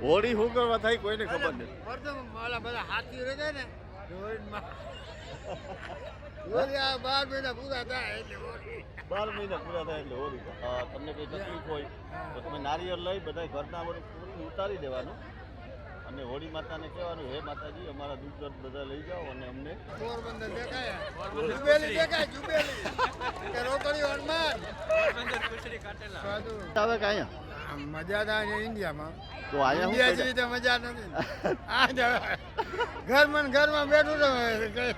હોળી શું કરવા થાય કોઈને ખબર નથી. પ્રથમ માલા બધા હાથી રહે ને હોળીમાં હોળી આ 12 મહિના પૂરા થાય એટલે હોળી 12 મહિના પૂરા થાય એટલે હોળી. તમને કંઈ તકલીફ હોય તો તમે નારિયેળ લઈ બધા ઘરના બધું પૂરી ઉતારી દેવાનું અને હોળી માતાને કહેવાનું, હે માતાજી અમારા દુઃખ દર્દ બધા લઈ જાઓ અને અમને પોરબંદર દેખાય જુબેલી દેખાય જુબેલી કે રોકડીઓ હનુમાન આવે કે અહીંયા મજા થાય ઇન્ડિયામાં. તો અહીંયા ઇન્ડિયા જેવી તો મજા નથી આ ઘરમાં બેઠું રહે.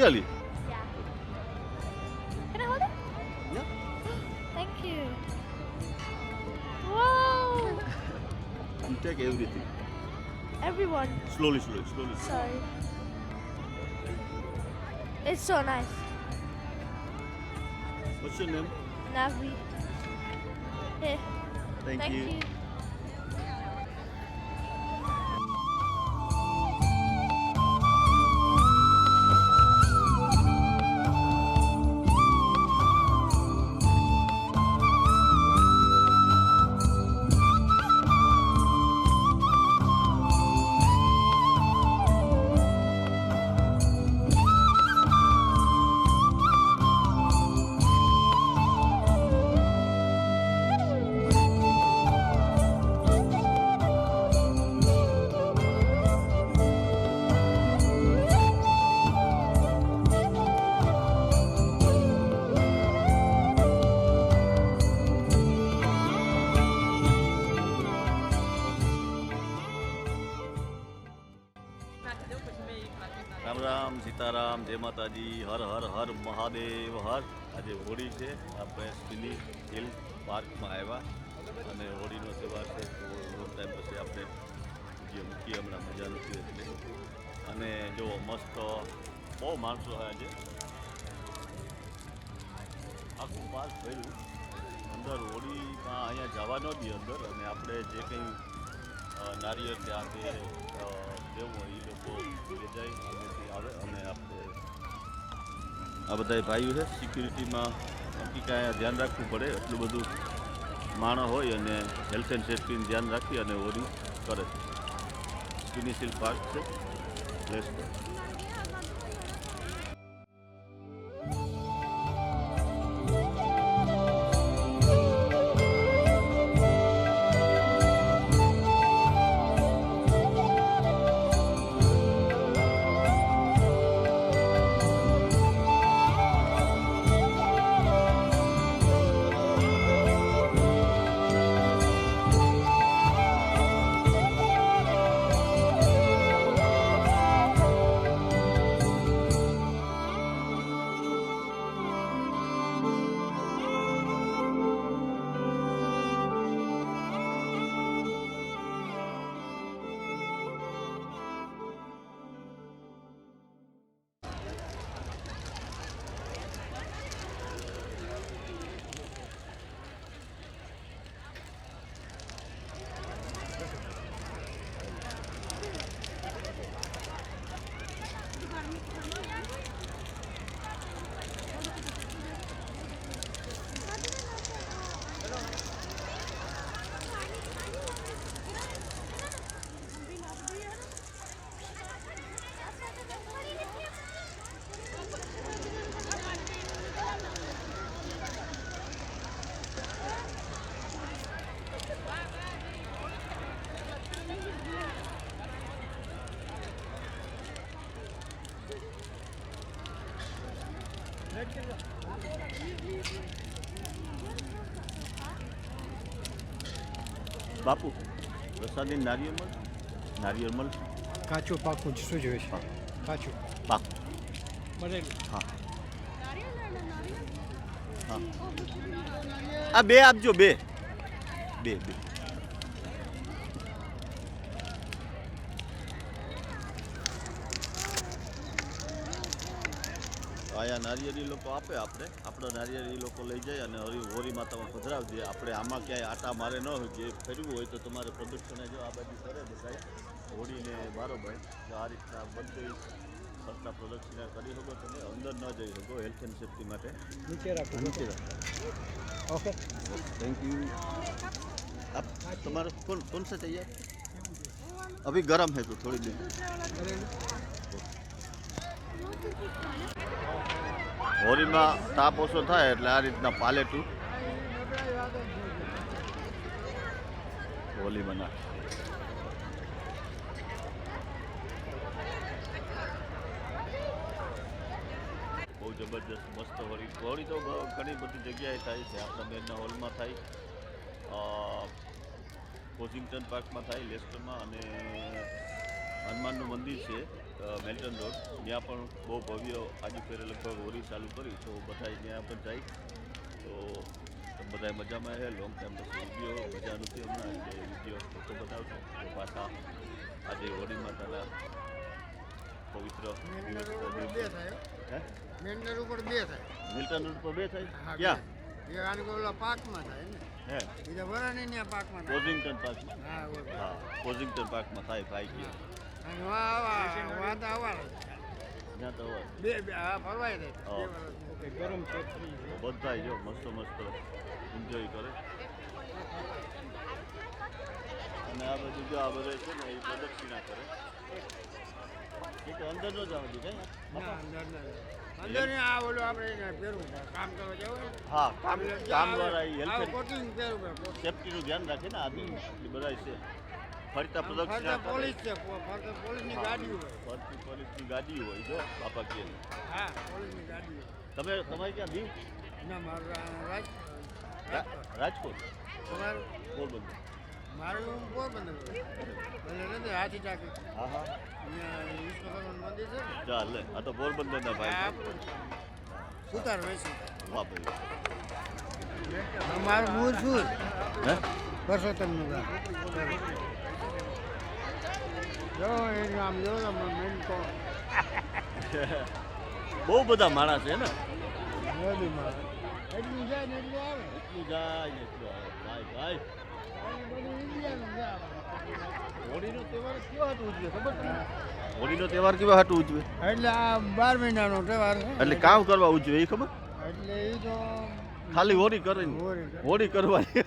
Really? Yeah. Can I hold it? Yeah. Thank you. Wow. You take everything. Everyone. Slowly. Sorry. It's so nice. What's your name? Navi. Here. Thank you. Ram Ram Sitaram, જય માતાજી, હર હર હર મહાદેવ હર. આજે હોળી છે, આપણે સ્પિનિંગ હિલ પાર્કમાં આવ્યા અને હોળીનો તહેવાર છે. તો ટાઈમ પછી આપણે જે મૂકીએ હમણાં મજા નથી એટલે. અને જો મસ્ત બહુ માણસો આજે આખું પાર્ક થયું અંદર. હોળીમાં અહીંયા જવા ન દે અંદર, અને આપણે જે કંઈ નારિયેળ ત્યાં તે જેવું હોય એ લોકો લઈ જાય અહીંયાથી આવે. અને આપણે આ બધા ભાઈઓ છે સિક્યુરિટીમાં, નક્કી કાંઈ ધ્યાન રાખવું પડે એટલું બધું માણસ હોય અને હેલ્થ એન્ડ સેફ્ટીનું ધ્યાન રાખી અને હોળી કરે છે. સ્પિનિશિલ પાર્ક છે પ્લેસ પર. બાપુ પ્રસાદી નારિયેળ મળે નારિયેળ મળે કાચું પાકું જ શું જોઈએ છે કાચું પાક બનેલું હા હા આ બે આપજો બે બે બે આયા નારિયેળી લોકો આપે આપણો નારિયેળી લોકો લઈ જાય અને હોરી માતામાં પધરાવી દે આપણે આમાં ક્યાંય આટા મારે ન હોય જે ફેરવું હોય તો તમારે પ્રદક્ષિણે જો આ બાજુ કરે બધાય હોડીને બારોબાર તો આ રીતના બધી સંસ્થા પ્રદક્ષિણા કરી શકો તમે અંદર ન જઈ શકો હેલ્થ એન્ડ સેફ્ટી માટે નીચે રાખો નીચે રાખો ઓકે थैंक यू आप तुम्हारा कौन सा चाहिए अभी गर्म है तो थोड़ी देर હોરીમાં તાપ ઓછો થાય એટલે આ રીતના પાલેટું હોલી બના બહુ જબરજસ્ત મસ્ત હોળી તો ઘણી બધી જગ્યાએ થાય છે આપણા બેનના હોલમાં થાય કોઝિંગટન પાર્કમાં થાય લેસ્ટરમાં અને હનુમાનનું મંદિર છે મેલ્ટન રોડ ત્યાં પણ બહુ ભવ્ય આજે ફેરે લગભગ હોળી ચાલુ કરી તો બધા ત્યાં પણ જાય તો બધા મજામાં છે લોંગ ટાઈમ પછી વિડીયો મજા નથી હમણાં એટલે વિડીયો ફોટો બતાવશો તો પાછા આજે હોળી માતાના પવિત્ર દિવસ હે મેન્ડર ઉપર બે થાય મિલ્ટન રોડ પર બે થાય હા, ક્યાં બે આની ઓલા પાકમાં થાય ને હે બીજા વરાની ત્યાં પાકમાં થાય કોઝિંગટન પાર્કમાં હા ઓલા. હા કોઝિંગટન પાર્કમાં થાય ભાઈ ગયા અને વાત આવા ત્યાં તો હોય બે હા ફરવાય જાય હા. બે વર્ષ ગરમ છે બધા જો મસ્ત મસ્ત એન્જોય કરે અને આ બધું જો આ બધે છે ને એ પ્રદક્ષિણા કરે એ તો અંદર ન જવા દે કઈ ના અંદર અંદર ને આ ઓલું આપણે પહેરવું પડે કામ કરવા જવું હોય ને. હા કામ વાળા આવું હેલ્થ કોટિંગ પહેરવું પડે સેફ્ટીનું ધ્યાન રાખે ને આદમી એ બધા છે ફરતા પ્રદક્ષિણા ફરતા કરે પોલીસ છે ફરતા પોલીસની ગાડી હોય ફરતી પોલીસની ગાડી હોય જો બાપા કે હા પોલીસની ગાડી હોય તમારે ક્યાં દીવ ના મારું રાજકોટ તમારું પોરબંદર મારું પોરબંદર એટલે નથી હાથી ટાંકી હા હા અહીંયા વિશ્વકર્મા મંદિર છે ને ચાલ લે આ તો પોરબંદરના આ ભાઈ આપણું સુતાર વેસી વાહ ભાઈ મારું મૂળ શું હે પરસોત્તમનું ગામ જો એનું આમ જો મેન તો બહુ બધા માણસ છે ને નદીમાં એટલું જાય ને એટલું આવે એટલું જાય એટલું આવે ભાઈ ભાઈ બધું ઇન્ડિયાનું છે આપણે. હોળીનો તહેવાર કેવા હાટું ઉજવે ખબર તમને હોળીનો તહેવાર કેવા હાટું ઉજવે એટલે આ 12 મહિનાનો તહેવાર છે એટલે કામ કરવા ઉજવે એ ખબર એટલે એ તો ખાલી હોળી કરીને હોળી કરવાની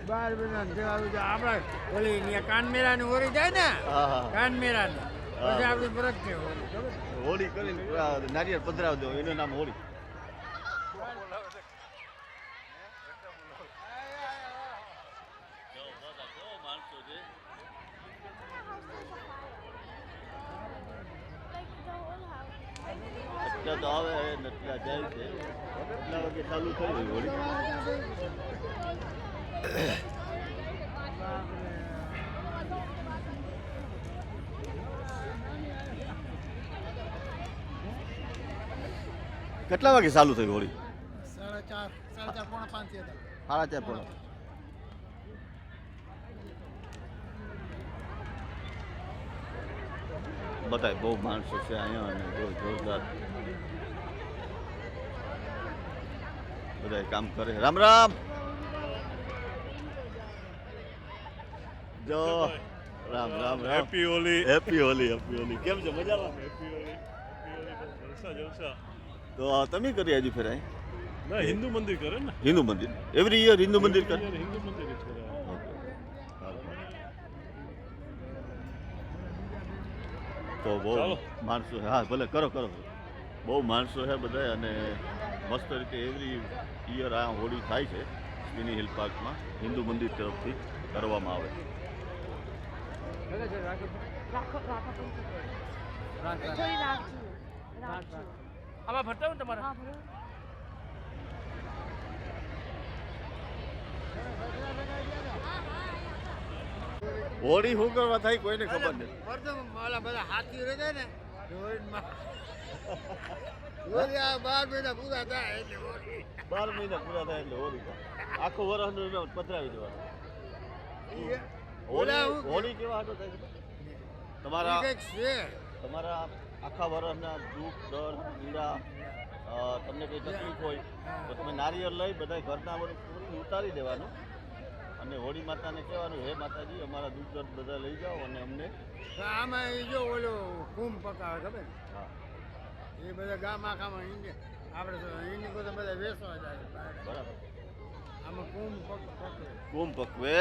12 મહિનાનો તહેવાર છે આપણા ઓલી અહીંયા કાનમેરાની હોળી જાય ને હા હા કાનમેરાની હા. પછી આપણી પરત છે હોળી ખબર હોળી કરીને નારિયેળ પધરાવી દો એનું નામ હોળી અત્યારે તો આવે ને એટલા જાય છે એટલા વાગે ચાલુ થઈ ગઈ હોળી કેટલા વાગે ચાલુ થઈ હોળી 4:30 પોણા 5 થયા સાડા ચાર પોણા બધાય બહુ માણસો છે અહીંયા અને બહુ જોરદાર બધા કામ કરે રામ રામ જો રામ રામ રામ હેપી હોલી હેપી હોલી કેમ છે મજામાં હેપી હોલી જલસા જલસા તો તમે કરી હજુ ફેર અહીં ના હિન્દુ મંદિર કરે ને હિન્દુ મંદિર એવરી યર હિન્દુ મંદિર કરે હિન્દુ મંદિર જ કરે તો બહુ ચાલો. માણસો છે. હા ભલે કરો બહુ માણસો છે બધા અને મસ્ત રીતે એવરી યર આ હોળી થાય છે સ્પિની હિલ પાર્કમાં હિન્દુ મંદિર તરફથી કરવામાં આવે રાખો થોડી રાખજો આમાં ભરતા હોય ને તમારે હોળી શું કરવા થાય કોઈને ખબર નથી. પ્રથમ ઓલા બધા હાથી રહે છે ને હોળીમાં. હોળી આ 12 મહિના પૂરા થાય એટલે હોળી. 12 મહિના પૂરા થાય એટલે હોળી થાય. આખું વર્ષનું એમાં પધરાવી દેવાનું. ઓલા હોળી હું હોળી કેવા હાટો થાય છે? તમારા કંઈક છે. તમારા આખા વર્ષના દુઃખ દર્દ પીડા તમને કંઈ તકલીફ હોય તો તમે નારિયેળ લઈ બધા ઘરના બધું ઉતારી દેવાનું અને હોળી માતાને કહેવાનું હે માતાજી અમારા દુઃખ દર્દ બધા લઈ જાઓ અને અમને આમાં એ જો ઓલો કુંભ પકાવે ખબર ને? હા એ બધા ગામ આખામાં આપણે એની બધા બધા વેચવા જાય બરાબર આમાં કુંભ પકવે. કુંભ પકવે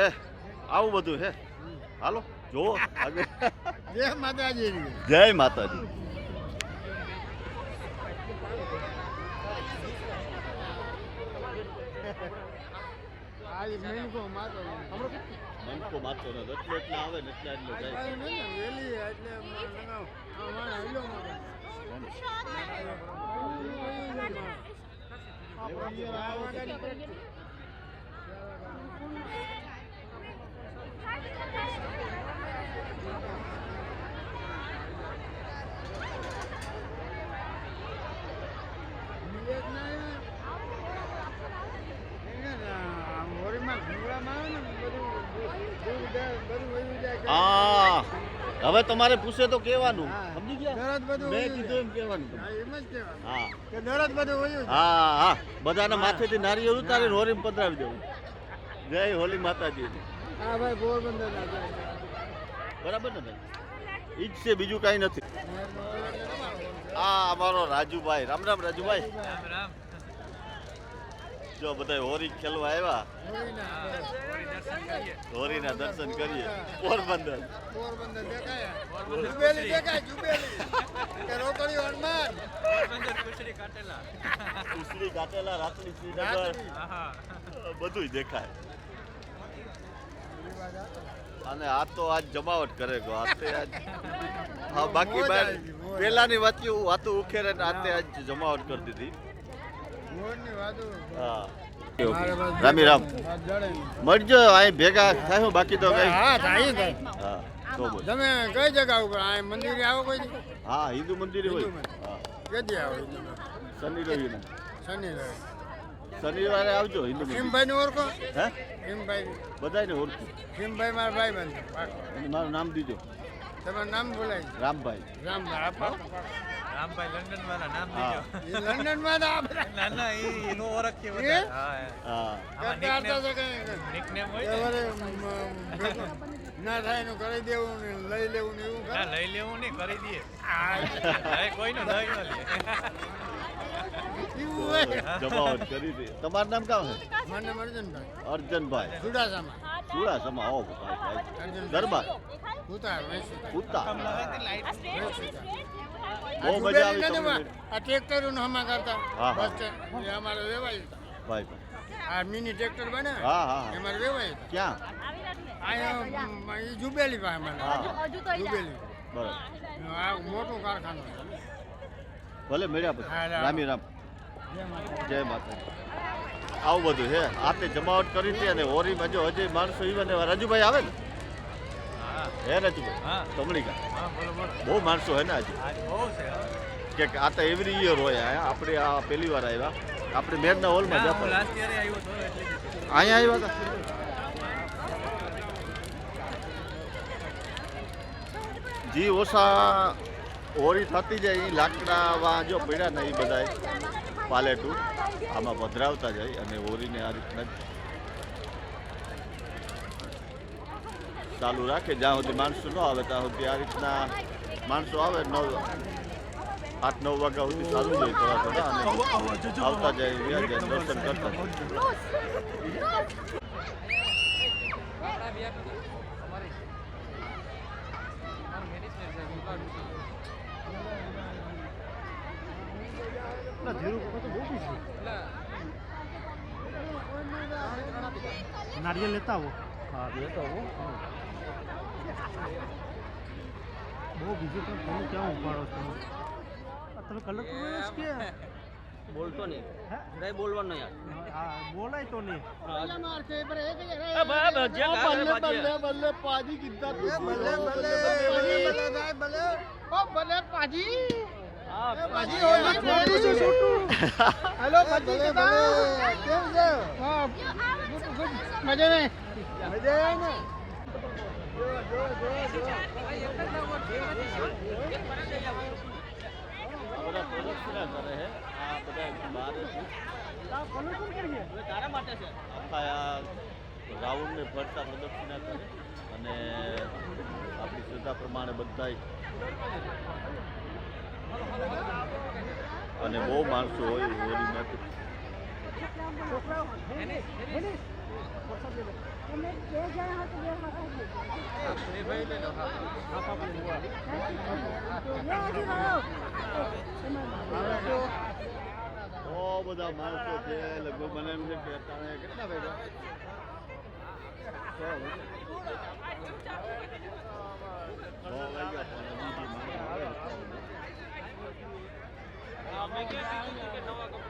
આવું બધું હે. હાલો જુઓ આગળ. જય માતાજી. જય માતાજી. આજે મેનકો માતો મનકો મારતો નથી એટલે એટલે આવે ને એટલે એટલે જાય. વેલી એટલે અમારા હિલો હા હવે તમારે પૂછે તો કહેવાનું હા. સમજી ગયા દરદ બધું મેં વયું કીધું એમ કહેવાનું એમ જ કહેવાનું હા કે દરદ બધું વયું છે. હા હા બધાના માથેથી નારિયેળ ઉતારીને હોળી પધરાવી દેવું. જય હોલી માતાજી. હા ભાઈ પોરબંદર ના જાય. બરાબર ને ભાઈ ઈ જ છે બીજું કાંઈ નથી. આ અમારો રાજુભાઈ રામ રામ રાજુભાઈ. જો બધા હોળી ખેલવા આવ્યા હોળીના દર્શન કરીએ પોરબંદર. પોરબંદર દેખાયા જુબેલી દેખાય જુબેલી કે રોકડીઓ હનુમાન ઉસળી કાટેલા રાતની શ્રીનગર બધુંય દેખાય. અને આ તો આજ જમાવટ કરે ગો આતે આજ હા બાકી પેલાની વાત વાતો ઉખેરે ને આતે આજ જમાવટ કરી દીધી. મોરની વાતો હા રામી રામ મળજો અહીં ભેગા થાય બાકી તો કઈ હા થાય થાય હા તો બોલ. તમે કઈ જગ્યા ઉપર આ મંદિરે આવો કોઈ દી? હા હિન્દુ મંદિર હોય. હા કેદી આવો શનિ રવિ શનિ રવિ શનિવારે આવજો હિન્દુ મંદિર. ભીમભાઈ ને ઓળખો? હે ભીમભાઈ બધાને ઓળખું. ભીમભાઈ મારા ભાઈ બંધ અને મારું નામ દીજો તમારું નામ બોલાય રામભાઈ. રામભાઈ આપો. રામભાઈ લંડન વાળા નામ હા એ લંડનમાં તો આપણે ના ના એનો ઓળખીએ એ? બધા હા હા કરતા હતા તો કઈ નિકનેમ એ હોય ને વરે ના થાય એનું કરી દેવું ને લઈ લેવું ને એવું ના કરે. લઈ લેવું નહીં કરી દઈએ આ લઈ કોઈનો લઈ ન લે એવું હોય. જમાવટ કરી દે. તમારું નામ કામ છે? મને અર્જુનભાઈ અર્જનભાઈ ચુડાસામાં ચુડાસમા. ઓ ભાઈ અર્જુનભાઈ દરબાર ઉતાર વેચી ઉત્તા બહુ આ મજા આવી જુબેલી તમને. નથી આ ટ્રેક્ટરો નું હમા કરતા હા, હા. બસ એ અમારે વેવાય ભાઈ આ મિની ટ્રેક્ટર બને હા હા એ અમારે વેવાય ક્યાં આ એ જુબેલી પાસે મને હા જુબેલી બરાબર આ મોટું કારખાનું છે. ભલે મળ્યા પછી હા, રામ. રામી રામ જય માતા. જય માતા. આવું બધું હે આતે જમાવટ કરી હતી અને હોરીમાં જો હજી માણસો ઈવન એવા રાજુભાઈ આવે ને હા હે રાજુભાઈ હા કમળીકા હા બોલો બોલો બહુ માણસો હે ને આજે આજ બહુ છે કે આ તો એવરી યર હોય આયા આપણે આ પહેલી વાર આવ્યા આપણે મેરના હોલમાં ના, હું જતા લાસ્ટ યરે આવ્યો હતો એટલે જ કીધું. અહીંયા આવ્યા હતા જી ઓછા હોળી થતી જાય એ લાકડામાં જો પડ્યા ને એ બધા પાલેટું આમાં પધરાવતા જાય અને હોળીને આ રીતના જ ચાલુ રાખે જ્યાં સુધી માણસો ન આવે ત્યાં સુધી આ રીતના માણસો આવે 8-9 વાગ્યા સુધી ચાલુ જાય થોડા થોડા અને આવતા જાય વ્યા જાય દર્શન કરતા જાય. नारियल लेता वो हाँ लेता वो બહુ બીજું પણ તમે ક્યાં ઉપાડો છો તમે કલર પ્રવેશ કે બોલતો નહીં હે? કઈ બોલવાનું યાર હા બોલાય તો નહીં બલ્લે પાજી કીધા ભલે ભલે ભલે થાય ભલે ઓ ભલે પાજી પાજી હોલી હેલો પાજી કેમ છે હા ગુડ મજા ને મજા આવે ને બધા પ્રદક્ષિણા કરે છે આ બધા બહાર તારા માટે છે આખા આ રાઉન્ડને ફરતા પ્રદક્ષિણા કરે અને આપણી શ્રદ્ધા પ્રમાણે બધાય અને બહુ માણસો હોય હોળીમાં તો. બહુ બધા માણસો છે લગભગ મને એમ છે કે અત્યારે કેટલા વાગ્યા? 6 વાગ્યા પણ હજી જે માણસો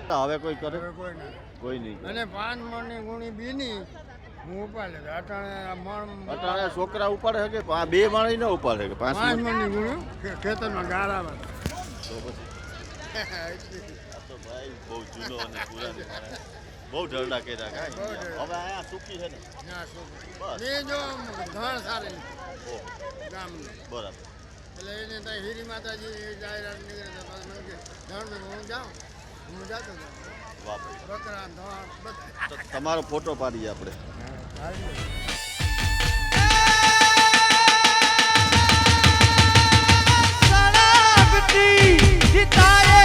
આવે હવે કોઈ કરે કોઈ ના કોઈ નહીં કરે. અને 5 મણની ગુણી બીની હું ઉપાડે અટાણે મણ અટાણે છોકરા ઉપાડે છે કે 2 માળી ન ઉપાડે કે 5 5 મણની ગુણી ખેતરમાં ગાળામાં તો પછી આ તો ભાઈ બહુ જૂનો અને પુરાનો માણસ. બહુ ઢરડા કર્યા કાંઈ બહુ ઢરડા. હવે અહીંયા સૂકી છે ને ના શું બસ એ જો ધણ સારી ઓહો ગામની બરાબર એટલે એને ત્યાં હીરી માતાજી જાહેરાત નીકળે તો પછી મને કે ધણ હું જાઉં હું જાતો હતો. વાહ ભાઈ. બકરા ધણ બધા તો તમારો ફોટો પાડીએ આપણે જીતાય